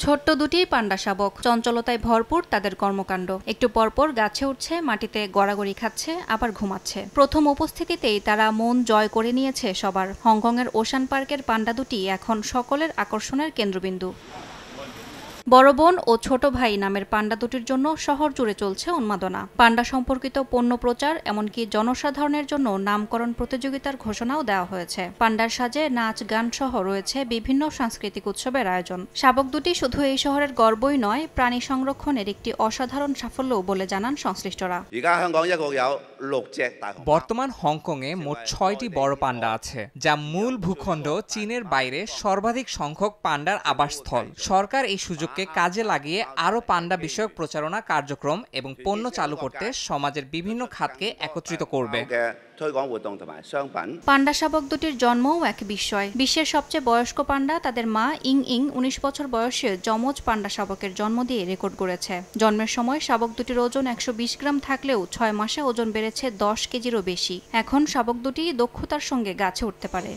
ছোট্ট দুটি পান্ডা শাবক, চঞ্চলতায় ভরপুর তাদের কর্মকাণ্ড। একটু পরপর গাছে উঠছে, মাটিতে গড়াগড়ি খাচ্ছে, আবার ঘুমাচ্ছে। প্রথম উপস্থিতিতেই তারা মন জয় করে নিয়েছে সবার। হংকংয়ের ওশান পার্কের পান্ডা দুটি এখন সকলের আকর্ষণের কেন্দ্রবিন্দু। বড় বোন ও ছোট ভাই নামের পান্ডা দুটির জন্য শহর জুড়ে চলছে উন্মাদনা। পান্ডা সম্পর্কিত পণ্য প্রচার, এমনকি জনসাধারণের জন্য নামকরণ প্রতিযোগিতার ঘোষণাও দেওয়া হয়েছে। পান্ডার সাজে নাচ গান সহ রয়েছে বিভিন্ন সাংস্কৃতিক উৎসবের আয়োজন। শাবক দুটি শুধু এই শহরের গর্বই নয়, প্রাণী সংরক্ষণের একটি অসাধারণ সাফল্যও বলে জানান সংশ্লিষ্টরা। বর্তমান হংকংয়ে মোট 6টি বড় পান্ডা আছে, যা মূল ভূখণ্ড চীনের বাইরে সর্বাধিক সংখ্যক পান্ডার আবাসস্থল। সরকার এই সুযোগকে কাজে লাগিয়ে আরও পান্ডা বিষয়ক প্রচারণা কার্যক্রম এবং পণ্য চালু করতে সমাজের বিভিন্ন খাতকে একত্রিত করবে। পান্ডা শাবক দুটির জন্মও এক বিস্ময়। বিশ্বের সবচেয়ে বয়স্ক পান্ডা তাদের মা ইং ইং 19 বছর বয়সে যমজ পান্ডা শাবকের জন্ম দিয়ে রেকর্ড গড়েছে। জন্মের সময় শাবক দুটির ওজন 120 গ্রাম থাকলেও 6 মাসে ওজন বেড়েছে 10 কেজিরও বেশি। এখন শাবক দুটি দক্ষতার সঙ্গে গাছে উঠতে পারে।